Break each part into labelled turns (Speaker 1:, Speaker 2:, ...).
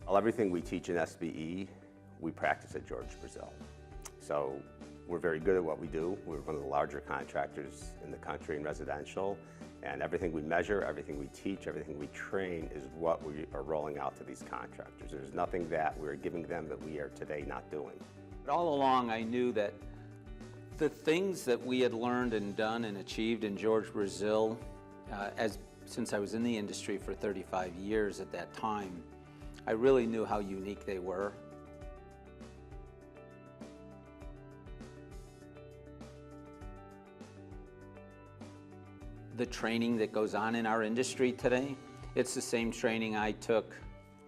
Speaker 1: Well, everything we teach in SBE, we practice at George Brazil. So we're very good at what we do. We're one of the larger contractors in the country in residential, and everything we measure, everything we teach, everything we train is what we are rolling out to these contractors. There's nothing that we're giving them that we are today not doing.
Speaker 2: But all along I knew that the things that we had learned and done and achieved in George Brazil, since I was in the industry for 35 years at that time, I really knew how unique they were. The training that goes on in our industry today, it's the same training I took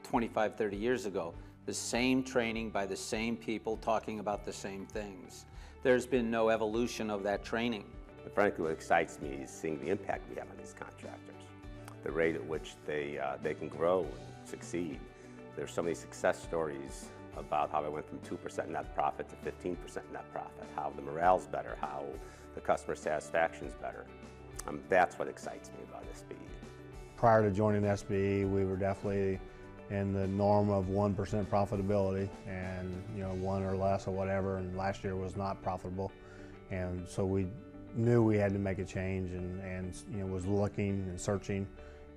Speaker 2: 25, 30 years ago. The same training by the same people talking about the same things. There's been no evolution of that training.
Speaker 1: And frankly, what excites me is seeing the impact we have on these contractors, the rate at which they can grow and succeed. There's so many success stories about how I went from 2% net profit to 15% net profit, how the morale's better, how the customer satisfaction's better. That's what excites me about SBE.
Speaker 3: Prior to joining SBE, we were definitely in the norm of 1% profitability, and 1 or less or whatever, and last year was not profitable. And so we knew we had to make a change, and was looking and searching.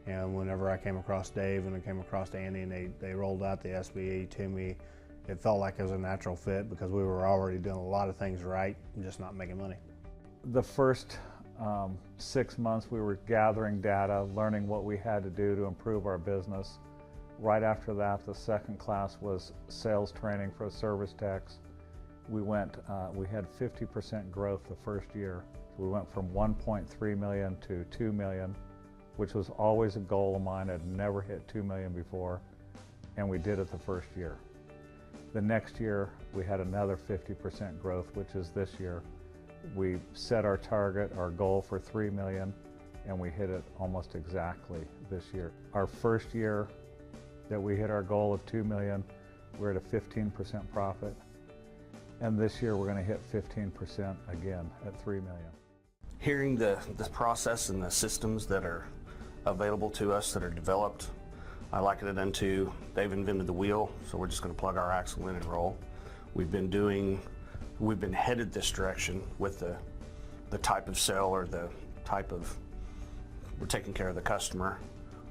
Speaker 3: And whenever I came across Dave and I came across Andy and they rolled out the SBE to me, it felt like it was a natural fit because we were already doing a lot of things right and just not making money.
Speaker 4: The first 6 months we were gathering data, learning what we had to do to improve our business. Right after that, the second class was sales training for service techs. We had 50% growth the first year. We went from 1.3 million to 2 million, which was always a goal of mine. I'd never hit 2 million before, and we did it the first year. The next year, we had another 50% growth, which is this year. We set our target, our goal for 3 million, and we hit it almost exactly this year. Our first year that we hit our goal of 2 million, we're at a 15% profit. And this year we're going to hit 15% again at 3 million.
Speaker 5: Hearing the process and the systems that are available to us that are developed, I liken it into they've invented the wheel, so we're just going to plug our axle in and roll. We've been headed this direction with the type of sell or the type of, we're taking care of the customer.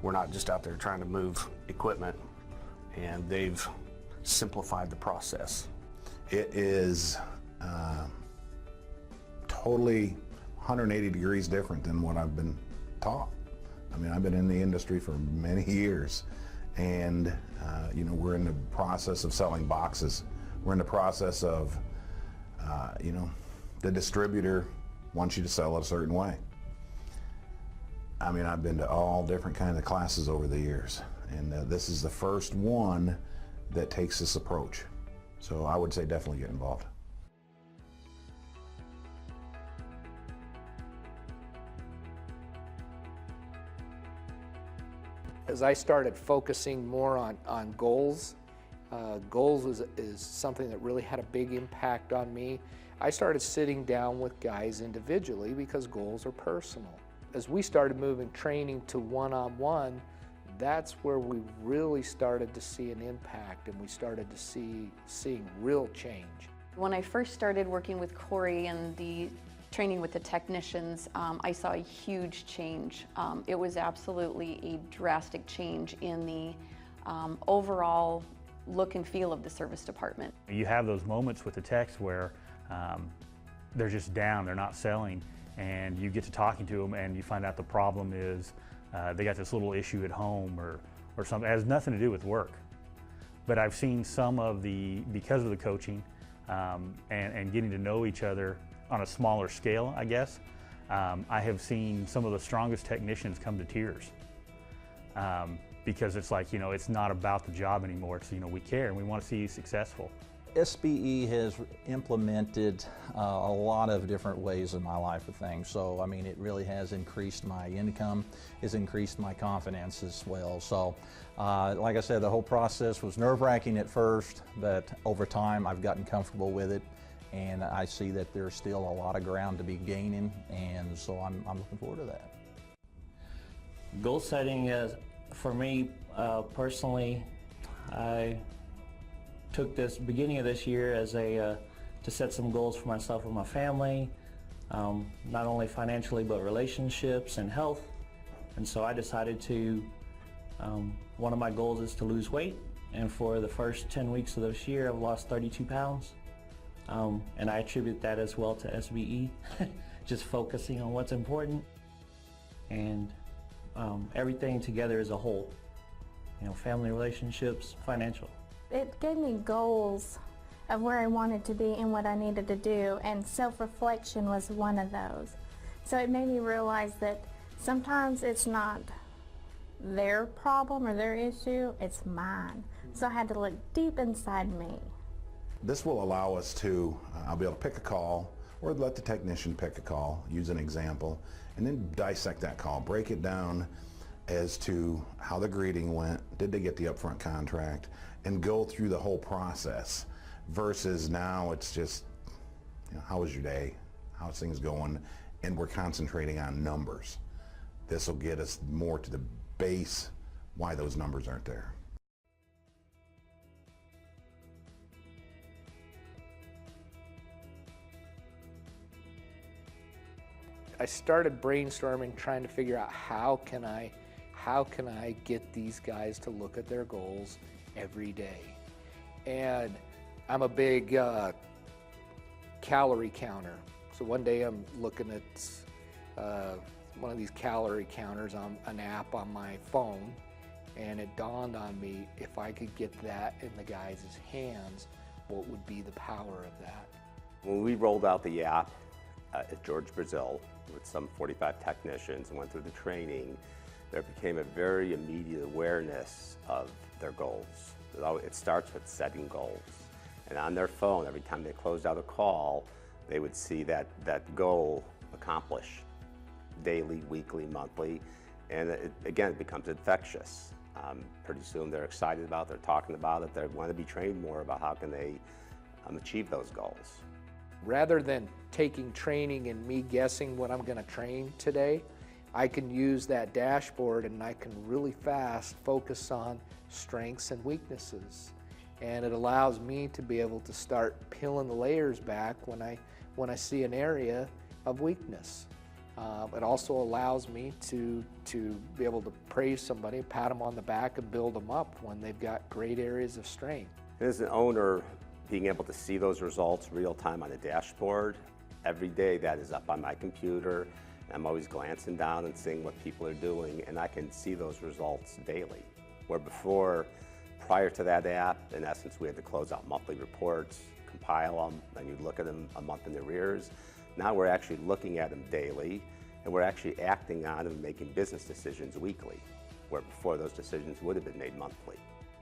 Speaker 5: We're not just out there trying to move equipment, and they've simplified the process.
Speaker 6: It is totally 180 degrees different than what I've been taught. I mean, I've been in the industry for many years, and we're in the process of selling boxes. We're in the process of, the distributor wants you to sell it a certain way. I mean, I've been to all different kinds of classes over the years, and this is the first one that takes this approach. So I would say definitely get involved.
Speaker 7: As I started focusing more on goals, goals is something that really had a big impact on me. I started sitting down with guys individually because goals are personal. As we started moving training to one-on-one, that's where we really started to see an impact, and we started to seeing real change.
Speaker 8: When I first started working with Corey and the training with the technicians, I saw a huge change. It was absolutely a drastic change in the overall look and feel of the service department.
Speaker 9: You have those moments with the techs where they're just down, they're not selling, and you get to talking to them and you find out the problem is they got this little issue at home or something. It has nothing to do with work. But I've seen some of because of the coaching and getting to know each other on a smaller scale, I guess, I have seen some of the strongest technicians come to tears. Because it's like, it's not about the job anymore. It's, we care and we want to see you successful.
Speaker 10: SBE has implemented a lot of different ways in my life of things. So, I mean, it really has increased my income, it's increased my confidence as well. So, like I said, the whole process was nerve-wracking at first, but over time I've gotten comfortable with it, and I see that there's still a lot of ground to be gaining, and so I'm looking forward to that.
Speaker 11: Goal setting is, for me personally, I took this beginning of this year as a to set some goals for myself and my family, not only financially but relationships and health. And so I decided to, one of my goals is to lose weight. And for the first 10 weeks of this year, I've lost 32 pounds. And I attribute that as well to SBE, just focusing on what's important and everything together as a whole. You know, family, relationships, financial.
Speaker 12: It gave me goals of where I wanted to be and what I needed to do, and self-reflection was one of those. So it made me realize that sometimes it's not their problem or their issue, it's mine. So I had to look deep inside me.
Speaker 6: This will allow us to, I'll be able to pick a call, or let the technician pick a call, use an example, and then dissect that call, break it down as to how the greeting went, did they get the upfront contract, and go through the whole process. Versus now it's just, you know, how was your day, how's things going, and we're concentrating on numbers. This will get us more to the base why those numbers aren't there.
Speaker 7: I started brainstorming, trying to figure out how can I get these guys to look at their goals every day. And I'm a big calorie counter. So one day I'm looking at one of these calorie counters on an app on my phone, and it dawned on me, if I could get that in the guys' hands, what would be the power of that?
Speaker 1: When we rolled out the app at George Brazil with some 45 technicians and went through the training, there became a very immediate awareness of their goals. It starts with setting goals. And on their phone, every time they closed out a call, they would see that goal accomplished daily, weekly, monthly, and it becomes infectious. Pretty soon they're excited about it, they're talking about it, they want to be trained more about how can they achieve those goals.
Speaker 7: Rather than taking training and me guessing what I'm going to train today, I can use that dashboard and I can really fast focus on strengths and weaknesses. And it allows me to be able to start peeling the layers back when I see an area of weakness. It also allows me to be able to praise somebody, pat them on the back, and build them up when they've got great areas of strength.
Speaker 1: As an owner, being able to see those results real time on the dashboard, every day that is up on my computer. I'm always glancing down and seeing what people are doing, and I can see those results daily. Where before, prior to that app, in essence, we had to close out monthly reports, compile them, and you'd look at them a month in arrears. Now we're actually looking at them daily, and we're actually acting on them and making business decisions weekly, where before those decisions would have been made monthly.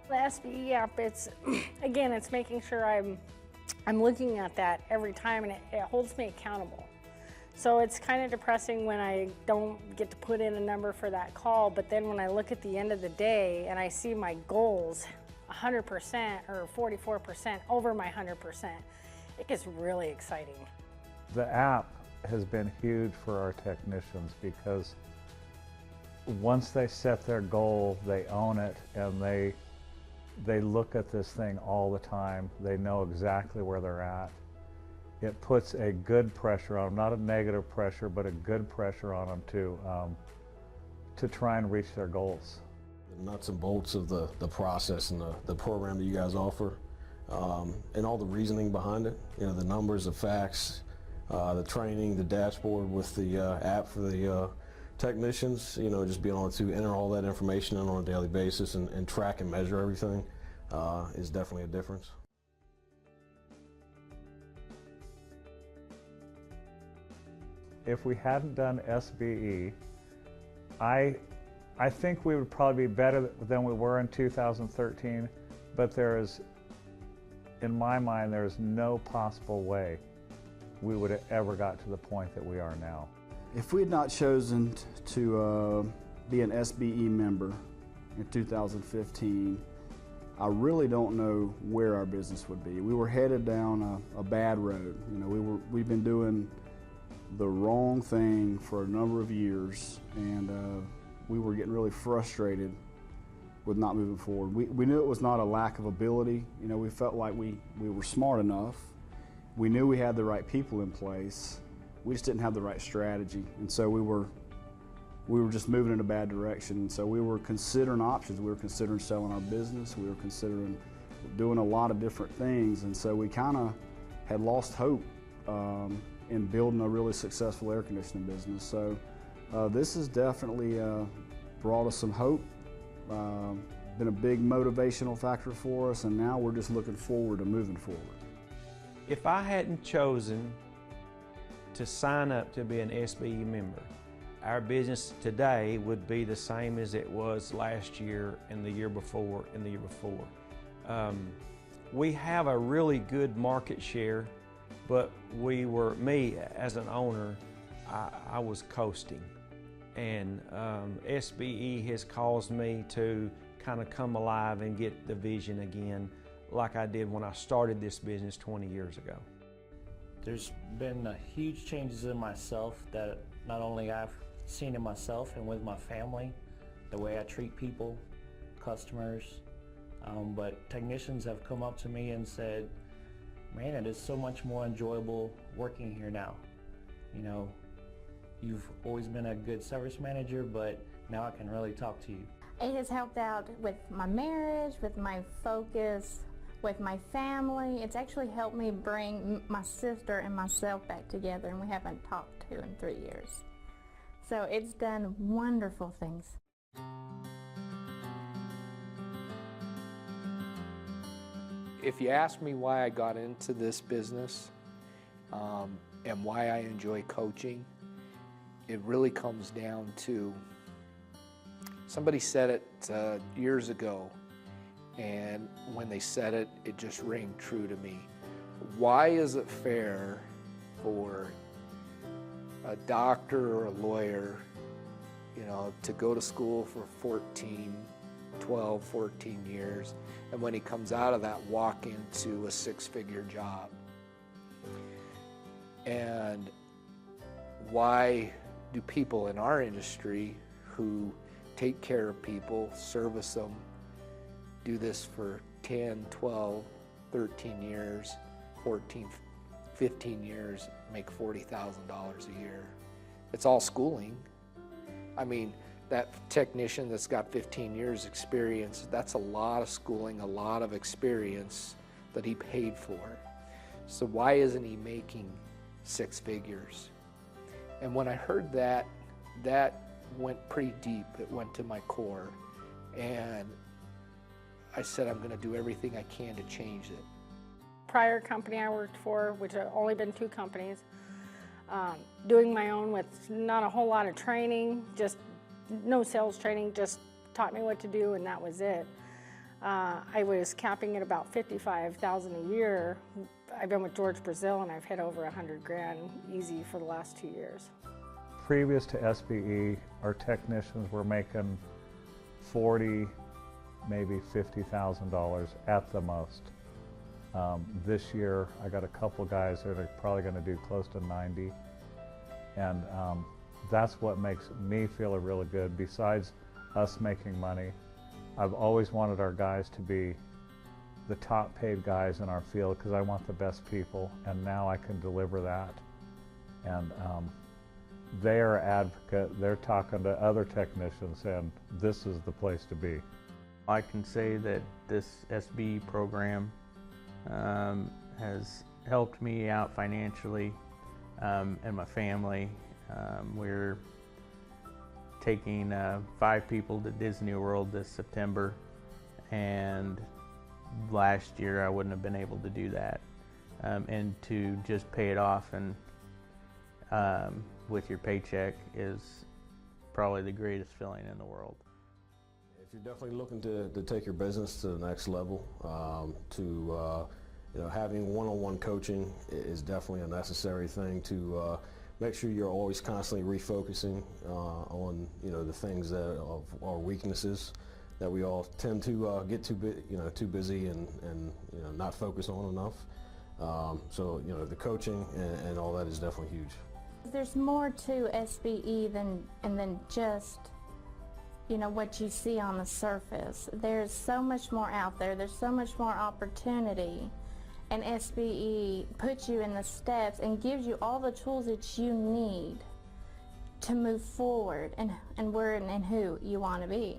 Speaker 13: The SBE app, it's making sure I'm looking at that every time, and it holds me accountable. So it's kind of depressing when I don't get to put in a number for that call, but then when I look at the end of the day and I see my goals 100% or 44% over my 100%, it gets really exciting.
Speaker 4: The app has been huge for our technicians because once they set their goal, they own it, and they look at this thing all the time. They know exactly where they're at. It puts a good pressure on them, not a negative pressure, but a good pressure on them to try and reach their goals.
Speaker 5: The nuts and bolts of the process and the program that you guys offer, and all the reasoning behind it, you know, the numbers, the facts, the training, the dashboard with the app for the technicians, you know, just being able to enter all that information in on a daily basis and track and measure everything is definitely a difference.
Speaker 4: If we hadn't done SBE, I think we would probably be better than we were in 2013, but in my mind, there is no possible way we would have ever got to the point that we are now.
Speaker 14: If we had not chosen to be an SBE member in 2015, I really don't know where our business would be. We were headed down a bad road. You know, we've been doing the wrong thing for a number of years, and we were getting really frustrated with not moving forward. We knew it was not a lack of ability. You know, we felt like we were smart enough. We knew we had the right people in place. We just didn't have the right strategy. And so we were just moving in a bad direction. And so we were considering options. We were considering selling our business. We were considering doing a lot of different things. And so we kind of had lost hope in building a really successful air conditioning business. So this has definitely brought us some hope. Been a big motivational factor for us, and now we're just looking forward to moving forward.
Speaker 15: If I hadn't chosen to sign up to be an SBE member, our business today would be the same as it was last year and the year before and the year before. We have a really good market share, but me as an owner, I was coasting. And SBE has caused me to kind of come alive and get the vision again like I did when I started this business 20 years ago.
Speaker 11: There's been huge changes in myself that not only I've seen in myself and with my family, the way I treat people, customers, but technicians have come up to me and said, man, it is so much more enjoyable working here now. You know, you've always been a good service manager, but now I can really talk to you.
Speaker 12: It has helped out with my marriage, with my focus, with my family. It's actually helped me bring my sister and myself back together, and we haven't talked to in 3 years. So it's done wonderful things.
Speaker 7: If you ask me why I got into this business and why I enjoy coaching, it really comes down to, somebody said it years ago, and when they said it, it just rang true to me. Why is it fair for a doctor or a lawyer, you know, to go to school for 12, 14 years, and when he comes out of that, walk into a 6-figure job? And why do people in our industry who take care of people, service them, do this for 10, 12, 13 years, 14, 15 years, make $40,000 a year? It's all schooling. I mean, that technician that's got 15 years experience, that's a lot of schooling, a lot of experience that he paid for. So why isn't he making 6 figures? And when I heard that, that went pretty deep. It went to my core. And I said, I'm going to do everything I can to change it.
Speaker 13: Prior company I worked for, which had only been 2 companies, doing my own with not a whole lot of training, just no sales training, just taught me what to do, and that was it. I was capping at about $55,000 a year. I've been with George Brazil, and I've hit over $100,000 easy for the last 2 years.
Speaker 4: Previous to SBE, our technicians were making $40,000, maybe $50,000 at the most. This year, I got a couple guys that are probably going to do close to 90, and that's what makes me feel really good. Besides us making money, I've always wanted our guys to be the top paid guys in our field because I want the best people, and now I can deliver that. And they are advocate. They're talking to other technicians, and this is the place to be.
Speaker 16: I can say that this SBE program has helped me out financially and my family. We're taking 5 people to Disney World this September, and last year I wouldn't have been able to do that. And to just pay it off and with your paycheck is probably the greatest feeling in the world.
Speaker 5: If you're definitely looking to take your business to the next level, you know, having one-on-one coaching is definitely a necessary thing to make sure you're always constantly refocusing on, you know, the things that of our weaknesses that we all tend to get too busy and you know, not focus on enough. So, you know, the coaching and all that is definitely huge.
Speaker 12: There's more to SBE than just, you know, what you see on the surface. There's so much more out there. There's so much more opportunity. And SBE puts you in the steps and gives you all the tools that you need to move forward and where and who you want to be.